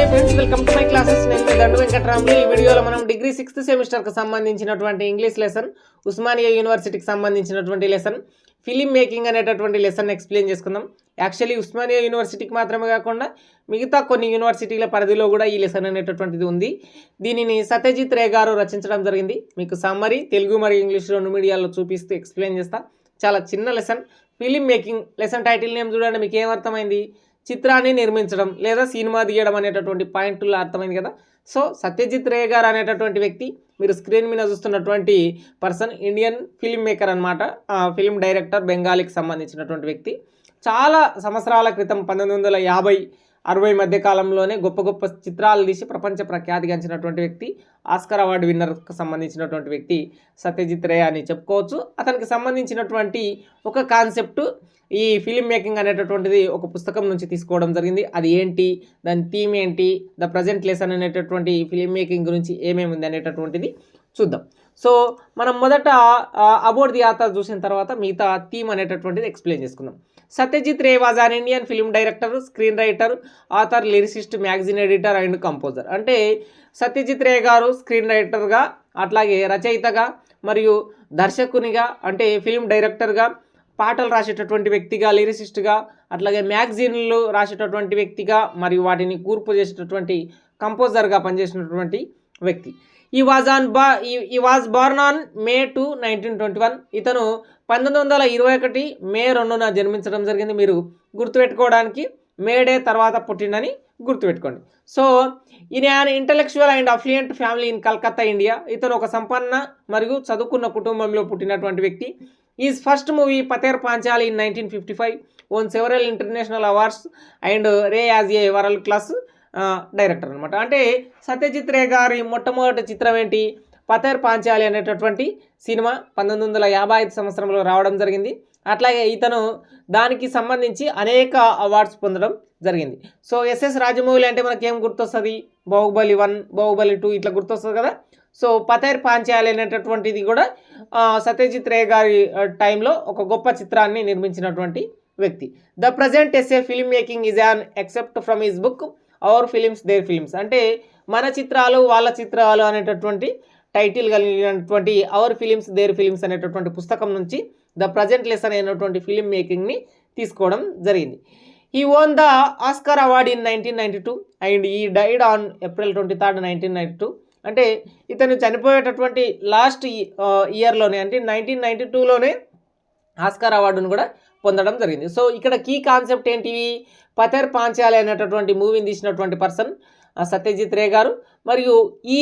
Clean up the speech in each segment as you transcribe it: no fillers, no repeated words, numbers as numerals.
Hi friends, welcome to my classes. నేను మీ దండు వెంకటరాములు. ఈ వీడియోలో మనం డిగ్రీ 6th సెమిస్టర్కి సంబంధించినటువంటి ఇంగ్లీష్ లెసన్, ఉస్మానియా యూనివర్సిటీకి సంబంధించినటువంటి లెసన్, ఫిలిం మేకింగ్ అనేటటువంటి లెసన్ ఎక్స్ప్లెయిన్ చేసుకుందాం. యాక్చువల్లీ ఉస్మానియా యూనివర్సిటీకి మాత్రమే కాకుండా మిగతా కొన్ని యూనివర్సిటీల పరిధిలో కూడా ఈ లెసన్ అనేటటువంటిది ఉంది. దీనిని సత్యజిత్ రే గారు రచించడం జరిగింది. మీకు సమ్మరీ తెలుగు మరియు ఇంగ్లీష్ రెండు మీడియాలో చూపిస్తూ ఎక్స్ప్లెయిన్ చేస్తా. చాలా చిన్న lesson. Film making lesson title name చూడండి, మీకు ఏమర్థమైంది? చిత్రాన్ని నిర్మించడం లేదా సినిమా తీయడం అనేటటువంటి పాయింట్లో అర్థమైంది కదా. సో సత్యజిత్ రే గారు అనేటటువంటి వ్యక్తి, మీరు స్క్రీన్ మీద చూస్తున్నటువంటి పర్సన్ ఇండియన్ ఫిలిం మేకర్ అనమాట. ఫిలిం డైరెక్టర్, బెంగాలీకి సంబంధించినటువంటి వ్యక్తి. చాలా సంవత్సరాల క్రితం 1950-60 మధ్య కాలంలోనే గొప్ప గొప్ప చిత్రాలు తీసి ప్రపంచ ప్రఖ్యాతిగాంచినటువంటి వ్యక్తి, ఆస్కర్ అవార్డు విన్నర్కి సంబంధించినటువంటి వ్యక్తి సత్యజిత్ రే అని చెప్పుకోవచ్చు. అతనికి సంబంధించినటువంటి ఒక కాన్సెప్ట్ ఈ ఫిలిం మేకింగ్ అనేటటువంటిది ఒక పుస్తకం నుంచి తీసుకోవడం జరిగింది. అది ఏంటి, దాని థీమ్ ఏంటి, ద ప్రజెంట్ లెసన్ అనేటటువంటి ఫిలిం మేకింగ్ గురించి ఏమేమి ఉంది అనేటటువంటిది చూద్దాం. సో మనం మొదట అబౌట్ ది ఆథర్ చూసిన తర్వాత మిగతా థీమ్ అనేటటువంటిది ఎక్స్ప్లెయిన్ చేసుకుందాం. Satyajit Ray was an Indian film director, screen writer, author, lyricist, magazine editor and composer. అంటే సత్యజిత్ రే గారు స్క్రీన్ రైటర్గా, అట్లాగే రచయితగా మరియు దర్శకునిగా, అంటే ఫిల్మ్ డైరెక్టర్గా, పాటలు రాసేటటువంటి వ్యక్తిగా, లిరిసిస్ట్గా, అట్లాగే మ్యాగజైన్లు రాసేటటువంటి వ్యక్తిగా మరియు వాటిని కూర్పు చేసేటటువంటి కంపోజర్గా పనిచేసినటువంటి వ్యక్తి. ఈ వాజ్ బార్న్ ఆన్ May 2, 1921. ఇతను 1921 మే 2న జన్మించడం జరిగింది. మీరు గుర్తుపెట్టుకోవడానికి మే డే తర్వాత పుట్టిండని గుర్తుపెట్టుకోండి. సో ఈయన an intellectual and affluent family in Calcutta, India. ఇతను ఒక సంపన్న మరియు చదువుకున్న కుటుంబంలో పుట్టినటువంటి వ్యక్తి. Is first movie Pather Panchali in 1955 won several international awards and Ray as a world class director అనమాట. అంటే సత్యజిత్ రే గారి మొట్టమొదటి చిత్రం ఏంటి? పతేర్ పాంచాలి అనేటటువంటి సినిమా 1955 సంవత్సరంలో రావడం జరిగింది. అట్లాగే ఇతను దానికి సంబంధించి అనేక అవార్డ్స్ పొందడం జరిగింది. సో ఎస్ఎస్ రాజమౌళి అంటే మనకి ఏం గుర్తొస్తుంది? బాహుబలి 1, బాహుబలి 2 ఇట్లా గుర్తొస్తుంది కదా. సో పతేర్ పాంచాలి అనేటటువంటిది కూడా సత్యజిత్ రే గారి టైంలో ఒక గొప్ప చిత్రాన్ని నిర్మించినటువంటి వ్యక్తి. The present essay film making is an except from his book our films their films. అంటే మన చిత్రాలు వాళ్ళ చిత్రాలు అనేటటువంటి టైటిల్ కలిగినటువంటి అవర్ ఫిలిమ్స్ దేర్ ఫిలిమ్స్ అనేటటువంటి పుస్తకం నుంచి ద ప్రజెంట్ లెసన్ అయినటువంటి ఫిలిం మేకింగ్ని తీసుకోవడం జరిగింది. ఈ own the Oscar award in 1992 and ఈ డైడ్ ఆన్ April 23, 1992. అంటే ఇతను చనిపోయేటటువంటి లాస్ట్ ఇయర్లోనే, అంటే 1992లోనే ఆస్కార్ అవార్డును కూడా పొందడం జరిగింది. సో ఇక్కడ కీ కాన్సెప్ట్ ఏంటివి? పతేర్ పాంచాలి అనేటటువంటి మూవీని తీసినటువంటి పర్సన్ సత్యజిత్ రే గారు. మరియు ఈ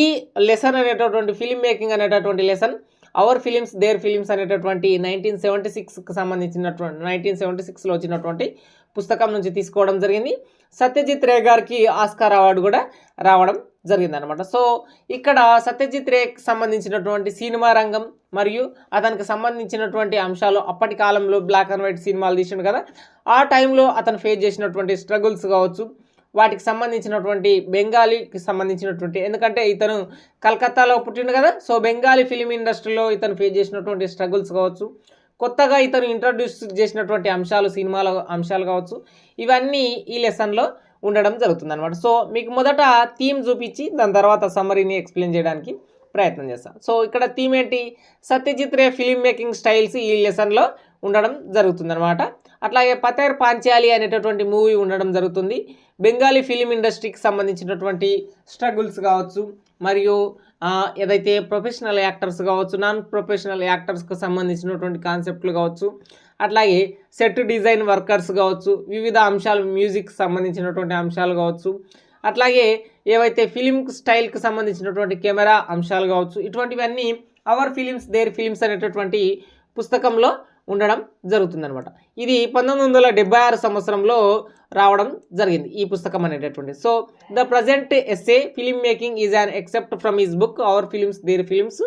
లెసన్ అనేటటువంటి ఫిలిం మేకింగ్ అనేటటువంటి lesson our films their films అనేటటువంటి 1976కి సంబంధించినటువంటి 1976లో వచ్చినటువంటి పుస్తకం నుంచి తీసుకోవడం జరిగింది. సత్యజిత్ రే గారికి ఆస్కార్ అవార్డు కూడా రావడం జరిగింది అనమాట. సో ఇక్కడ సత్యజిత్ రేకి సంబంధించినటువంటి సినిమా రంగం మరియు అతనికి సంబంధించినటువంటి అంశాలు, అప్పటి కాలంలో బ్లాక్ అండ్ వైట్ సినిమాలు తీసిండు కదా, ఆ టైంలో అతను ఫేస్ చేసినటువంటి స్ట్రగుల్స్ కావచ్చు, వాటికి సంబంధించినటువంటి బెంగాలీకి సంబంధించినటువంటి, ఎందుకంటే ఇతను కలకత్తాలో పుట్టిండు కదా. సో బెంగాలీ ఫిలిం ఇండస్ట్రీలో ఇతను ఫేస్ చేసినటువంటి స్ట్రగుల్స్ కావచ్చు, కొత్తగా ఇతను ఇంట్రడ్యూస్ చేసినటువంటి అంశాలు, సినిమాల అంశాలు కావచ్చు, ఇవన్నీ ఈ లెసన్లో ఉండడం జరుగుతుంది అనమాట. సో మీకు మొదట థీమ్ చూపించి దాని తర్వాత సమ్మరీని ఎక్స్ప్లెయిన్ చేయడానికి ప్రయత్నం చేస్తాను. సో ఇక్కడ థీమ్ ఏంటి? Satyajit Ray film making styles ఈ లెసన్లో ఉండడం జరుగుతుంది అనమాట. అట్లాగే పతేర్ పాంచాలి అనేటటువంటి మూవీ ఉండడం జరుగుతుంది. బెంగాలీ ఫిలిం ఇండస్ట్రీకి సంబంధించినటువంటి స్ట్రగుల్స్ కావచ్చు, మరియు ఏదైతే ప్రొఫెషనల్ యాక్టర్స్ కావచ్చు, నాన్ ప్రొఫెషనల్ యాక్టర్స్కి సంబంధించినటువంటి కాన్సెప్ట్లు కావచ్చు, అట్లాగే సెట్ డిజైన్ వర్కర్స్ కావచ్చు, వివిధ అంశాలు, మ్యూజిక్ సంబంధించినటువంటి అంశాలు కావచ్చు, అట్లాగే ఏవైతే ఫిలిం స్టైల్కి సంబంధించినటువంటి కెమెరా అంశాలు కావచ్చు, ఇటువంటివన్నీ అవర్ ఫిలిమ్స్ దేర్ ఫిలిమ్స్ అనేటటువంటి పుస్తకంలో ఉండడం జరుగుతుందనమాట. ఇది 1976 సంవత్సరంలో రావడం జరిగింది ఈ పుస్తకం అనేటటువంటి. So the present essay film making is an except from his book our films their films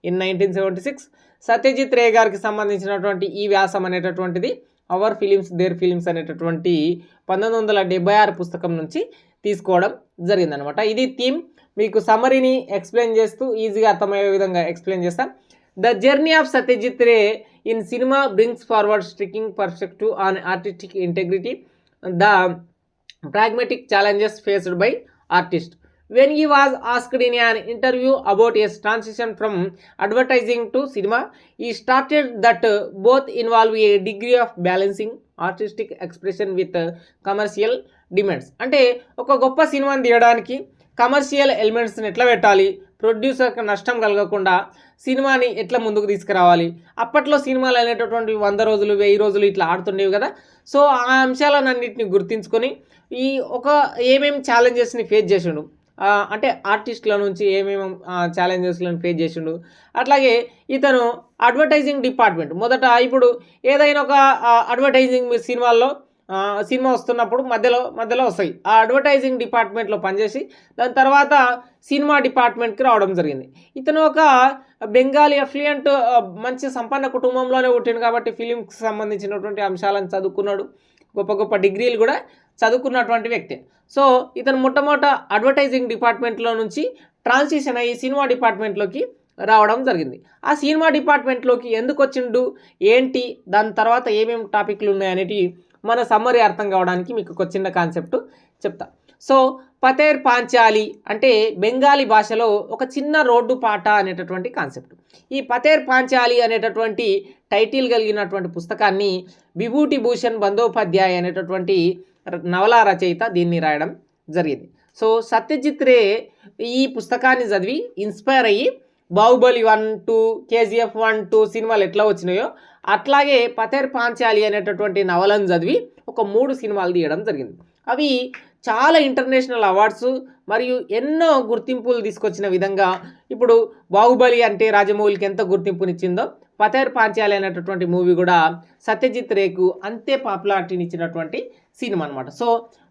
in 1976. Satyajit Ray గారికి సంబంధించినటువంటి ఈ వ్యాసం అనేటటువంటిది అవర్ ఫిలిమ్స్ దేర్ ఫిలిమ్స్ అనేటటువంటి 1976 పుస్తకం నుంచి తీసుకోవడం జరిగిందనమాట. ఇది థీమ్. మీకు సమరీని ఎక్స్ప్లెయిన్ చేస్తూ ఈజీగా అర్థమయ్యే విధంగా ఎక్స్ప్లెయిన్ చేస్తాను. The journey of Satyajit Ray in cinema brings forward striking perspective on artistic integrity, the pragmatic challenges faced by artist. When he was asked in an interview about his transition from advertising to cinema, he started that both involve a degree of balancing artistic expression with commercial demands. అంటే ఒక గొప్ప సినిమాని తీయడానికి commercial ఎలిమెంట్స్ని ఎట్లా పెట్టాలి, ప్రొడ్యూసర్కి నష్టం కలగకుండా సినిమాని ఎట్లా ముందుకు తీసుకురావాలి. అప్పట్లో సినిమాలు అనేటటువంటి 100 రోజులు 1000 రోజులు ఇట్లా ఆడుతుండేవి కదా. సో ఆ అంశాలన్నింటినీ గుర్తించుకొని ఈ ఒక ఏమేమి ఛాలెంజెస్ని ఫేస్ చేసిండు, అంటే ఆర్టిస్టుల నుంచి ఏమేమి ఛాలెంజెస్లను ఫేస్ చేసిండు. అట్లాగే ఇతను అడ్వర్టైజింగ్ డిపార్ట్మెంట్ మొదట ఇప్పుడు ఏదైనా ఒక అడ్వర్టైజింగ్ సినిమాల్లో సినిమా వస్తున్నప్పుడు మధ్యలో వస్తాయి. ఆ అడ్వర్టైజింగ్ డిపార్ట్మెంట్లో పనిచేసి దాని తర్వాత సినిమా డిపార్ట్మెంట్కి రావడం జరిగింది. ఇతను ఒక బెంగాలీ అఫ్లియంట్ మంచి సంపన్న కుటుంబంలోనే పుట్టిండు కాబట్టి ఫిలింకి సంబంధించినటువంటి అంశాలను చదువుకున్నాడు. గొప్ప గొప్ప డిగ్రీలు కూడా చదువుకున్నటువంటి వ్యక్తి. సో ఇతను మొట్టమొదట అడ్వర్టైజింగ్ డిపార్ట్మెంట్లో నుంచి ట్రాన్సిషన్ అయ్యి సినిమా డిపార్ట్మెంట్లోకి రావడం జరిగింది. ఆ సినిమా డిపార్ట్మెంట్లోకి ఎందుకు వచ్చిండు, ఏంటి, దాని తర్వాత ఏమేమి టాపిక్లు ఉన్నాయనేటి మన సమ్మరీ అర్థం కావడానికి మీకు ఒక చిన్న కాన్సెప్ట్ చెప్తా. సో పతేర్ పాంచాలి అంటే బెంగాలీ భాషలో ఒక చిన్న రోడ్డు పాట అనేటటువంటి కాన్సెప్ట్. ఈ పతేర్ పాంచాలి అనేటటువంటి టైటిల్ కలిగినటువంటి పుస్తకాన్ని విభూతి భూషణ్ బందోపాధ్యాయ్ అనేటటువంటి నవలా రచయిత దీన్ని రాయడం జరిగింది. సో సత్యజిత్ రే ఈ పుస్తకాన్ని చదివి ఇన్స్పైర్ అయ్యి బాహుబలి 1, 2, KGF 1, 2 సినిమాలు ఎట్లా వచ్చినాయో అట్లాగే పతేర్ పాంచాలి అనేటటువంటి నవలను చదివి ఒక 3 సినిమాలు తీయడం జరిగింది. అవి చాలా ఇంటర్నేషనల్ అవార్డ్స్ మరియు ఎన్నో గుర్తింపులు తీసుకొచ్చిన విధంగా ఇప్పుడు బాహుబలి అంటే రాజమౌళికి ఎంత గుర్తింపునిచ్చిందో పతేర్ పాంచాలి అనేటటువంటి మూవీ కూడా సత్యజిత్ రేకు అంతే పాపులారిటీని ఇచ్చినటువంటి సినిమా అనమాట. సో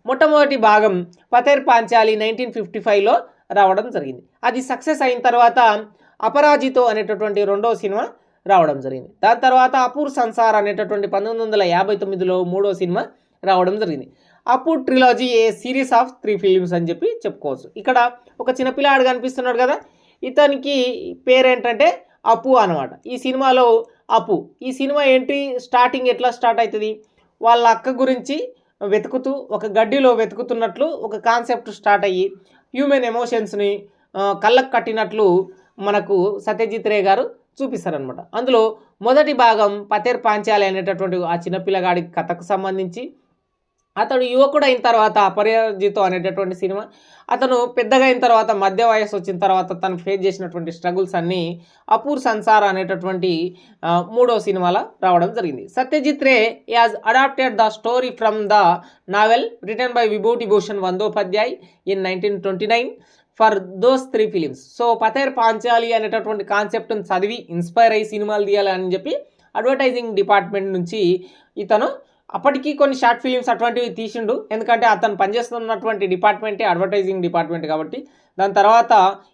మొట్టమొదటి భాగం పతేర్ పాంచాలి 1955లో రావడం జరిగింది. అది సక్సెస్ అయిన తర్వాత అపరాజితో అనేటటువంటి 2వ సినిమా రావడం జరిగింది. దాని తర్వాత అపూర్ సంసార్ అనేటటువంటి 1959లో 3వ సినిమా రావడం జరిగింది. అపూర్ ట్రిలాజీ ఏ సిరీస్ ఆఫ్ 3 ఫిలిమ్స్ అని చెప్పి చెప్పుకోవచ్చు. ఇక్కడ ఒక చిన్నపిల్లాడు కనిపిస్తున్నాడు కదా, ఇతనికి పేరేంటంటే అప్పు అనమాట. ఈ సినిమాలో అప్పు, ఈ సినిమా ఏంటి, స్టార్టింగ్ ఎట్లా స్టార్ట్ అవుతుంది, వాళ్ళ అక్క గురించి వెతుకుతూ ఒక గడ్డిలో వెతుకుతున్నట్లు ఒక కాన్సెప్ట్ స్టార్ట్ అయ్యి హ్యూమన్ ఎమోషన్స్ని కళ్ళకు కట్టినట్లు మనకు సత్యజిత్ రే గారు చూపిస్తారనమాట. అందులో మొదటి భాగం పతేర్ పాంచాలి అనేటటువంటి ఆ చిన్నపిల్లగాడి కథకు సంబంధించి, అతడు యువకుడు అయిన తర్వాత అపరాజితో అనేటటువంటి సినిమా, అతను పెద్దగా అయిన తర్వాత మధ్య వయసు వచ్చిన తర్వాత తను ఫేస్ చేసినటువంటి స్ట్రగుల్స్ అన్నీ అపూర్ సంసార్ అనేటటువంటి 3వ సినిమాలో రావడం జరిగింది. Satyajit Ray has adapted the story from the novel written by Bibhuti Bhushan Bandopadhyay in 1929 for those 3 films. So Pather Panchali అనేటటువంటి కాన్సెప్ట్ని చదివి ఇన్స్పైర్ అయ్యి సినిమాలు తీయాలని చెప్పి అడ్వర్టైజింగ్ డిపార్ట్మెంట్ నుంచి ఇతను అప్పటికి కొన్ని షార్ట్ ఫిలిమ్స్ అటువంటివి తీసిండు. ఎందుకంటే అతను పనిచేస్తున్నటువంటి డిపార్ట్మెంటే అడ్వర్టైజింగ్ డిపార్ట్మెంట్ కాబట్టి. దాని తర్వాత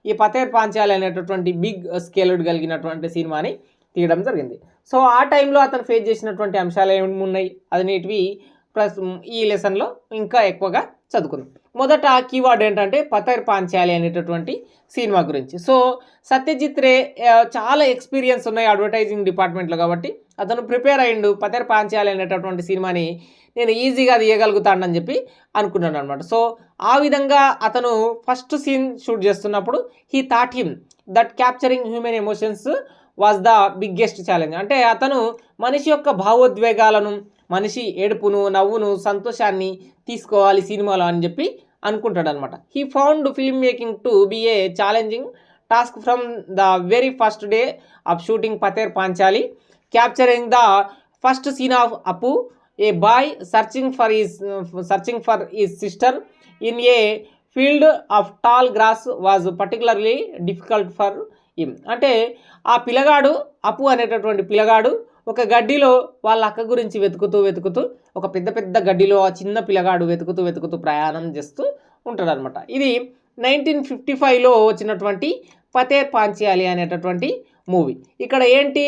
ఈ పతేర్ పాంచాలి అనేటటువంటి బిగ్ స్కేల్డ్ కలిగినటువంటి సినిమాని తీయడం జరిగింది. సో ఆ టైంలో అతను ఫేస్ చేసినటువంటి అంశాలు ఏమున్నాయి అనేటివి ప్లస్ ఈ లెసన్లో ఇంకా ఎక్కువగా చదువుకుందాం. మొదట కీవర్డ్ ఏంటంటే పతేర్ పాంచాలి అనేటటువంటి సినిమా గురించి. సో సత్యజిత్ రే చాలా ఎక్స్పీరియన్స్ ఉన్నాయి అడ్వర్టైజింగ్ డిపార్ట్మెంట్లో కాబట్టి అతను ప్రిపేర్ అయ్యిండు. పతేర్ పాంచాలి అనేటటువంటి సినిమాని నేను ఈజీగా తీయగలుగుతానని చెప్పి అనుకున్నాను అనమాట. సో ఆ విధంగా అతను ఫస్ట్ సీన్ షూట్ చేస్తున్నప్పుడు he thought him that capturing human emotions was the biggest challenge. అంటే అతను మనిషి యొక్క భావోద్వేగాలను, మనిషి ఏడుపును, నవ్వును, సంతోషాన్ని తీసుకోవాలి సినిమాలో అని చెప్పి అనుకుంటాడు అనమాట. He found film making to be a challenging task from the very first day of shooting Pather Panchali, capturing the first scene of Apu, a boy searching for his sister in a field of tall grass was particularly difficult for him. అంటే ఆ పిల్లగాడు, అప్పు అనేటటువంటి పిల్లగాడు ఒక గడ్డిలో వాళ్ళ అక్క గురించి వెతుకుతూ ఒక పెద్ద గడ్డిలో ఆ చిన్న పిల్లగాడు వెతుకుతూ ప్రయాణం చేస్తూ ఉంటాడనమాట. ఇది 1955లో వచ్చినటువంటి పతేర్ పాంచాలి అనేటటువంటి మూవీ. ఇక్కడ ఏంటి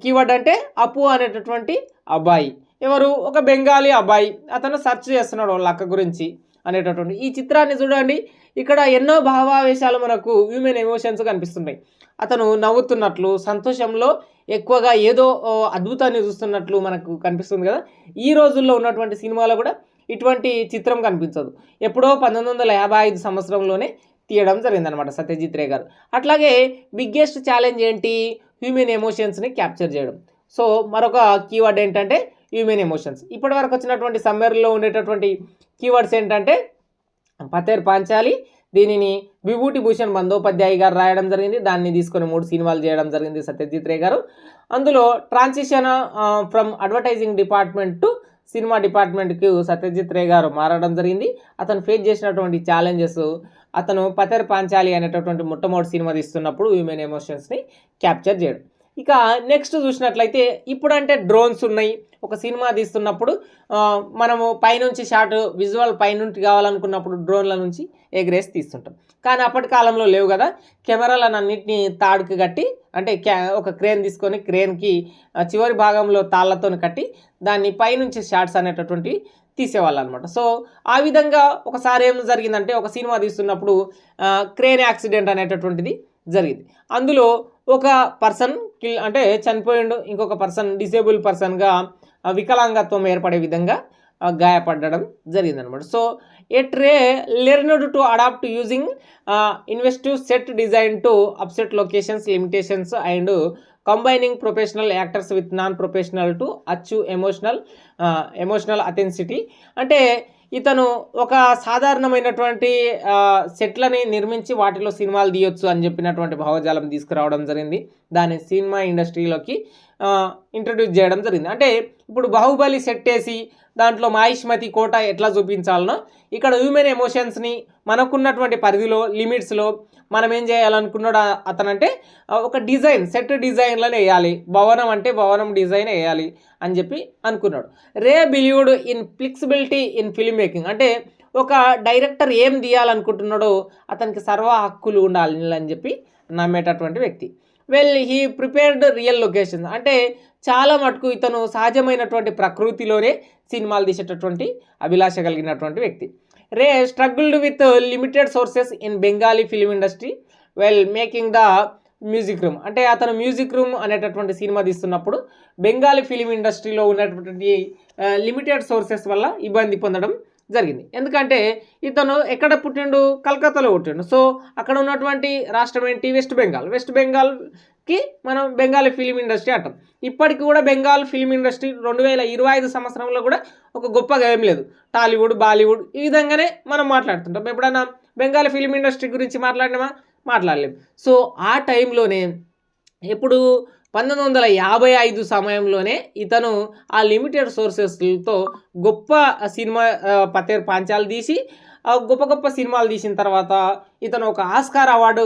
కీవర్డ్ అంటే అప్పు అనేటటువంటి అబ్బాయి, ఎవరు, ఒక బెంగాలీ అబ్బాయి, అతను సెర్చ్ చేస్తున్నాడు వాళ్ళ అక్క గురించి అనేటటువంటి. ఈ చిత్రాన్ని చూడండి, ఇక్కడ ఎన్నో భావావేశాలు మనకు హ్యూమన్ ఎమోషన్స్ కనిపిస్తున్నాయి. అతను నవ్వుతున్నట్లు, సంతోషంలో ఎక్కువగా ఏదో అద్భుతాన్ని చూస్తున్నట్లు మనకు కనిపిస్తుంది కదా. ఈ రోజుల్లో ఉన్నటువంటి సినిమాలో కూడా ఇటువంటి చిత్రం కనిపించదు. ఎప్పుడో 1955 సంవత్సరంలోనే తీయడం జరిగిందనమాట సత్యజిత్ రే గారు. అట్లాగే బిగ్గెస్ట్ ఛాలెంజ్ ఏంటి? హ్యూమన్ ఎమోషన్స్ని క్యాప్చర్ చేయడం. సో మరొక కీవర్డ్ ఏంటంటే హ్యూమన్ ఎమోషన్స్. ఇప్పటి వరకు వచ్చినటువంటి సమ్మరీలో ఉండేటటువంటి కీవర్డ్స్ ఏంటంటే పతేర్ పాంచాలి, దీనిని విభూతి భూషణ్ బందోపాధ్యాయ్ గారు రాయడం జరిగింది. దాన్ని తీసుకొని 3 సినిమాలు చేయడం జరిగింది సత్యజిత్ రే గారు. అందులో transition from advertising department to cinema డిపార్ట్మెంట్కి సత్యజిత్ రే గారు మారడం జరిగింది. అతను ఫేస్ చేసినటువంటి ఛాలెంజెస్, అతను పతేర్ పాంచాలి అనేటటువంటి మొట్టమొదటి సినిమా తీస్తున్నప్పుడు హ్యూమన్ ఎమోషన్స్ని క్యాప్చర్ చేయడం. ఇక నెక్స్ట్ చూసినట్లయితే ఇప్పుడంటే డ్రోన్స్ ఉన్నాయి. ఒక సినిమా తీస్తున్నప్పుడు మనము పైనుంచి షాట్ విజువల్ పైనుంచి కావాలనుకున్నప్పుడు డ్రోన్ల నుంచి ఎగరేసి తీస్తుంటాం. కానీ అప్పటి కాలంలో లేవు కదా, కెమెరాలను అన్నింటినీ తాడుకి కట్టి, అంటే ఒక క్రేన్ తీసుకొని క్రేన్కి చివరి భాగంలో తాళ్లతో కట్టి దాన్ని పైనుంచి షాట్స్ అనేటటువంటి తీసేవాళ్ళు అనమాట. సో ఆ విధంగా ఒకసారి ఏం జరిగిందంటే, ఒక సినిమా తీస్తున్నప్పుడు క్రేన్ యాక్సిడెంట్ అనేటటువంటిది జరిగింది. అందులో ఒక పర్సన్ అంటే చనిపోయిండు, ఇంకొక పర్సన్ డిసేబుల్ పర్సన్గా వికలాంగత్వం ఏర్పడే విధంగా గాయపడడం జరిగిందనమాట. So at Ray learned to adapt using inventive set design to upset locations limitations and combining professional actors with non professional to achieve emotional authenticity. అంటే ఇతను ఒక సాధారణమైనటువంటి సెట్లని నిర్మించి వాటిలో సినిమాలు తీయొచ్చు అని చెప్పినటువంటి భావజాలం తీసుకురావడం జరిగింది. దాన్ని సినిమా ఇండస్ట్రీలోకి ఇంట్రడ్యూస్ చేయడం జరిగింది. అంటే ఇప్పుడు బాహుబలి సెట్ వేసి దాంట్లో మాహిష్మతి కోట ఎట్లా చూపించాలనో ఇక్కడ హ్యూమన్ ఎమోషన్స్ని మనకున్నటువంటి పరిధిలో లిమిట్స్లో మనం ఏం చేయాలనుకున్నాడు అతనంటే ఒక డిజైన్ సెట్ డిజైన్లను వేయాలి, భవనం అంటే భవనం డిజైన్ వేయాలి అని చెప్పి అనుకున్నాడు. Ray believed in flexibility in film making. అంటే ఒక డైరెక్టర్ ఏం తీయాలనుకుంటున్నాడో అతనికి సర్వ హక్కులు ఉండాలి అని చెప్పి నమ్మేటటువంటి వ్యక్తి. He prepared real location. అంటే చాలా మటుకు ఇతను సహజమైనటువంటి ప్రకృతిలోనే సినిమాలు తీసేటటువంటి అభిలాష కలిగినటువంటి వ్యక్తి. Ray struggled with limited sources in Bengali film industry well making the music room. అంటే అతను మ్యూజిక్ రూమ్ అనేటటువంటి సినిమా తీస్తున్నప్పుడు బెంగాలీ ఫిల్మ్ ఇండస్ట్రీలో ఉన్నటువంటి లిమిటెడ్ సోర్సెస్ వల్ల ఇబ్బంది పొందడం జరిగింది. ఎందుకంటే ఇతను ఎక్కడ పుట్టిండు? కలకత్తాలో పుట్టిండు. సో అక్కడ ఉన్నటువంటి రాష్ట్రం ఏంటి? వెస్ట్ బెంగాల్కి మనం బెంగాలీ ఫిలిం ఇండస్ట్రీ అంటాం. ఇప్పటికి కూడా బెంగాల్ ఫిలిం ఇండస్ట్రీ 2025 సంవత్సరంలో కూడా ఒక గొప్పగా ఏం లేదు. టాలీవుడ్, బాలీవుడ్ ఈ విధంగానే మనం మాట్లాడుతుంటాం. ఎప్పుడైనా బెంగాలీ ఫిలిం ఇండస్ట్రీ గురించి మాట్లాడలేము. సో ఆ టైంలోనే ఎప్పుడు 1955 సమయంలోనే ఇతను ఆ లిమిటెడ్ సోర్సెస్తో గొప్ప సినిమా పతేర్ పాంచాల్ తీసి గొప్ప సినిమాలు తీసిన తర్వాత ఇతను ఒక ఆస్కార్ అవార్డు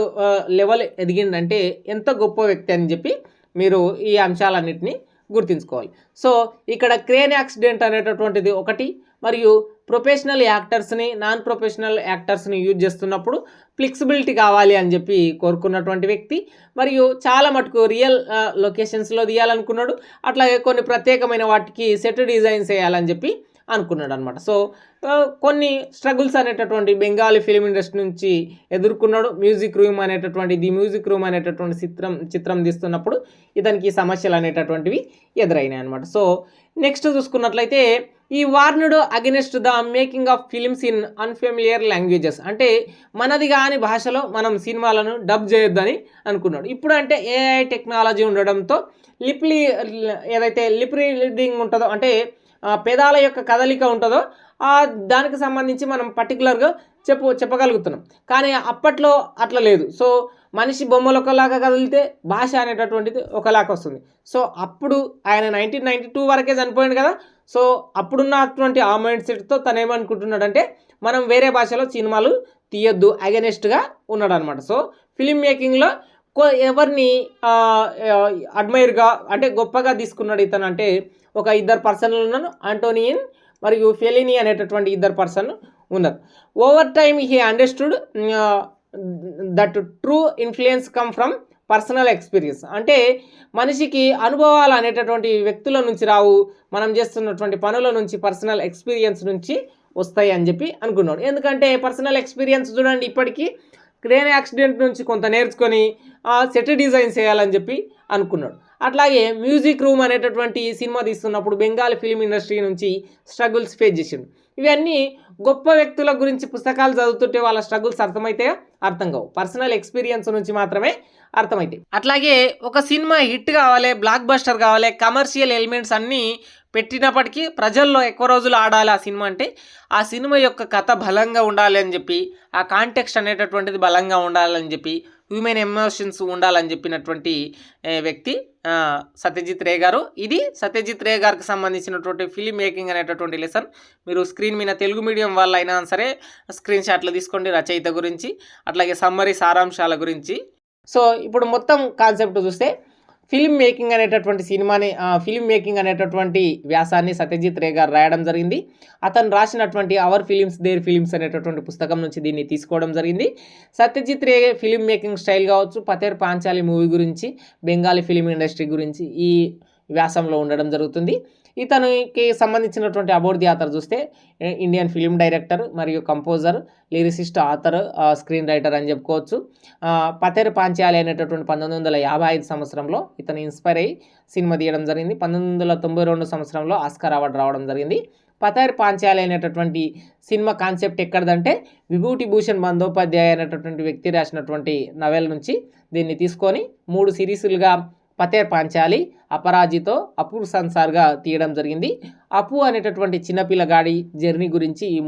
లెవెల్ ఎదిగిందంటే ఎంత గొప్ప వ్యక్తి అని చెప్పి మీరు ఈ అంశాలన్నింటినీ గుర్తుంచుకోవాలి. సో ఇక్కడ క్రేన్ యాక్సిడెంట్ అనేటటువంటిది ఒకటి, మరియు ప్రొఫెషనల్ యాక్టర్స్ని నాన్ ప్రొఫెషనల్ యాక్టర్స్ని యూజ్ చేస్తున్నప్పుడు ఫ్లెక్సిబిలిటీ కావాలి అని చెప్పి కోరుకున్నటువంటి వ్యక్తి, మరియు చాలా మటుకు రియల్ లొకేషన్స్లో తీయాలనుకున్నాడు. అట్లాగే కొన్ని ప్రత్యేకమైన వాటికి సెట్ డిజైన్స్ వేయాలని చెప్పి అనుకున్నాడు అనమాట. సో కొన్ని స్ట్రగుల్స్ అనేటటువంటి బెంగాలీ ఫిలిం ఇండస్ట్రీ నుంచి ఎదుర్కొన్నాడు. మ్యూజిక్ రూమ్ అనేటటువంటి చిత్రం తీస్తున్నప్పుడు ఇతనికి సమస్యలు అనేటటువంటివి ఎదురైనాయి అనమాట. సో నెక్స్ట్ చూసుకున్నట్లయితే he warned against the making of films in unfamiliar languages. అంటే మనది కాని భాషలో మనం సినిమాలను డబ్ చేయొద్దని అనుకున్నాడు. ఇప్పుడు అంటే ఏఐ టెక్నాలజీ ఉండడంతో ఏదైతే లిప్ రీడింగ్ ఉంటుందో, అంటే పెదాల యొక్క కదలిక ఉంటుందో దానికి సంబంధించి మనం పర్టికులర్గా చెప్పగలుగుతున్నాం. కానీ అప్పట్లో అట్లా లేదు. సో మనిషి బొమ్మలు ఒకలాగా కదిలితే భాష అనేటటువంటిది ఒకలాగా వస్తుంది. సో అప్పుడు ఆయన 1992 వరకే చనిపోయింది కదా. సో అప్పుడున్నటువంటి ఆ మైండ్ సెట్తో తను ఏమనుకుంటున్నాడంటే మనం వేరే భాషలో సినిమాలు తీయొద్దు అగెనెస్ట్గా ఉన్నాడు అనమాట. సో ఫిలిం మేకింగ్లో ఎవరిని అడ్మైర్గా అంటే గొప్పగా తీసుకున్నాడు ఇతను అంటే ఒక ఇద్దరు పర్సన్లు ఉన్నారు. ఆంటోనియన్ మరియు ఫెలిని అనేటటువంటి ఇద్దరు పర్సన్ ఉన్నారు. Over time he understood that true influence come from personal experience. అంటే మనిషికి అనుభవాలు అనేటటువంటి వ్యక్తుల నుంచి రావు, మనం చేస్తున్నటువంటి పనుల నుంచి పర్సనల్ ఎక్స్పీరియన్స్ నుంచి వస్తాయి అని చెప్పి అనుకున్నాడు. ఎందుకంటే పర్సనల్ ఎక్స్పీరియన్స్ చూడండి, ఇప్పటికీ క్రేన్ యాక్సిడెంట్ నుంచి కొంత నేర్చుకొని సెట్ డిజైన్స్ చేయాలని చెప్పి అనుకున్నాడు. అట్లాగే మ్యూజిక్ రూమ్ అనేటటువంటి సినిమా తీస్తున్నప్పుడు బెంగాల్ ఫిలిం ఇండస్ట్రీ నుంచి స్ట్రగుల్స్ ఫేస్ చేసిండు. ఇవన్నీ గొప్ప వ్యక్తుల గురించి పుస్తకాలు చదువుతుంటే వాళ్ళ స్ట్రగుల్స్ అర్థమైతే అర్థం కావు, పర్సనల్ ఎక్స్పీరియన్స్ నుంచి మాత్రమే అర్థమవుతాయి. అట్లాగే ఒక సినిమా హిట్ కావాలి, బ్లాక్ బస్టర్ కావాలి, కమర్షియల్ ఎలిమెంట్స్ అన్నీ పెట్టినప్పటికీ ప్రజల్లో ఎక్కువ రోజులు ఆడాలి ఆ సినిమా అంటే ఆ సినిమా యొక్క కథ బలంగా ఉండాలి అని చెప్పి, ఆ కాంటెక్స్ట్ అనేటటువంటిది బలంగా ఉండాలని చెప్పి, హ్యూమన్ ఎమోషన్స్ ఉండాలని చెప్పినటువంటి వ్యక్తి సత్యజిత్ రే గారు. ఇది సత్యజిత్ రే గారికి సంబంధించినటువంటి ఫిలిం మేకింగ్ అనేటటువంటి లెసన్. మీరు స్క్రీన్ మీద తెలుగు మీడియం వాళ్ళు అయినా సరే స్క్రీన్ షాట్లు తీసుకోండి రచయిత గురించి, అట్లాగే సమ్మరీ సారాంశాల గురించి. సో ఇప్పుడు మొత్తం కాన్సెప్ట్ చూస్తే ఫిలిం మేకింగ్ అనేటటువంటి వ్యాసాన్ని సత్యజిత్ రే గారు రాయడం జరిగింది. అతను రాసినటువంటి అవర్ ఫిలిమ్స్ దేర్ ఫిలిమ్స్ అనేటటువంటి పుస్తకం నుంచి దీన్ని తీసుకోవడం జరిగింది. సత్యజిత్ రే ఫిలిం మేకింగ్ స్టైల్ కావచ్చు, పతేర్ పాంచాలి మూవీ గురించి, బెంగాలీ ఫిలిం ఇండస్ట్రీ గురించి ఈ వ్యాసంలో ఉండడం జరుగుతుంది. ఇతనికి సంబంధించినటువంటి అబౌట్ ది ఆథర్ చూస్తే ఇండియన్ ఫిలిం డైరెక్టర్ మరియు composer, lyricist, author, screen writer అని చెప్పుకోవచ్చు. పతేర్ పాంచాలి అనేటటువంటి 1955 సంవత్సరంలో ఇతను ఇన్స్పైర్ అయ్యి సినిమా తీయడం జరిగింది. 1992 సంవత్సరంలో ఆస్కార్ అవార్డు రావడం జరిగింది. పతేర్ పాంచాలి అనేటటువంటి సినిమా కాన్సెప్ట్ ఎక్కడదంటే విభూతి భూషణ్ బందోపాధ్యాయ అనేటటువంటి వ్యక్తి రాసినటువంటి నవెల్ నుంచి దీన్ని తీసుకొని 3 సిరీసులుగా పతేర్ పాంచాలి, అపరాజితో, అపూర్ సంసార్గా తీయడం జరిగింది. అపు అనేటటువంటి చిన్నపిల్లగాడి జర్నీ గురించి ఈ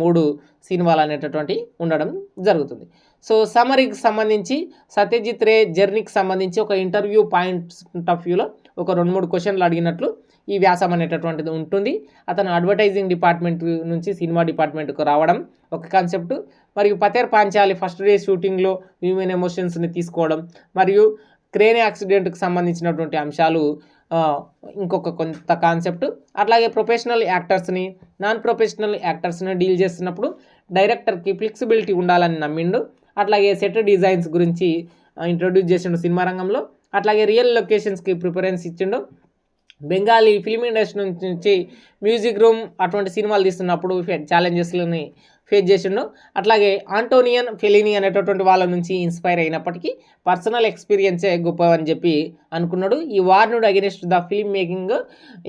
మూడు సినిమాలు అనేటటువంటి ఉండడం జరుగుతుంది. సో సమరీకి సంబంధించి సత్యజిత్ రే జర్నీకి సంబంధించి ఒక ఇంటర్వ్యూ పాయింట్స్ ఆఫ్ వ్యూలో ఒక 2-3 క్వశ్చన్లు అడిగినట్లు ఈ వ్యాసం అనేటటువంటిది ఉంటుంది. అతను అడ్వర్టైజింగ్ డిపార్ట్మెంట్ నుంచి సినిమా డిపార్ట్మెంట్కు రావడం ఒక కాన్సెప్ట్, మరియు పతేర్ పాంచాలి ఫస్ట్ డే షూటింగ్లో హ్యూమన్ ఎమోషన్స్ని తీసుకోవడం, మరియు క్రేన్ యాక్సిడెంట్కి సంబంధించినటువంటి అంశాలు ఇంకొక కొంత కాన్సెప్ట్. అట్లాగే ప్రొఫెషనల్ యాక్టర్స్ని, నాన్ ప్రొఫెషనల్ యాక్టర్స్ని డీల్ చేస్తున్నప్పుడు డైరెక్టర్కి ఫ్లెక్సిబిలిటీ ఉండాలని నమ్మిండు. అట్లాగే సెట్ డిజైన్స్ గురించి ఇంట్రొడ్యూస్ చేసిండు సినిమా రంగంలో. అట్లాగే రియల్ లొకేషన్స్కి ప్రిఫరెన్స్ ఇచ్చిండు. బెంగాలీ ఫిలిం ఇండస్ట్రీ నుంచి మ్యూజిక్ రూమ్ అటువంటి సినిమాలు తీస్తున్నప్పుడు ఛాలెంజెస్లని ఫేస్ చేసిండు. అట్లాగే ఆంటోనియన్ ఫెలిని అనేటటువంటి వాళ్ళ నుంచి ఇన్స్పైర్ అయినప్పటికీ పర్సనల్ ఎక్స్పీరియన్సే గొప్ప అని చెప్పి అనుకున్నాడు. He warned against the film making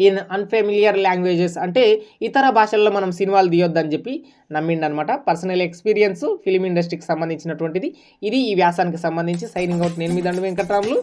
in unfamiliar languages అంటే ఇతర భాషల్లో మనం సినిమాలు తీయొద్దని చెప్పి నమ్మిండనమాట. పర్సనల్ ఎక్స్పీరియన్స్ ఫిలిం ఇండస్ట్రీకి సంబంధించినటువంటిది ఇది. ఈ వ్యాసానికి సంబంధించి సైనింగ్ అవుట్. నేను మీ దండు వెంకట్రాములు.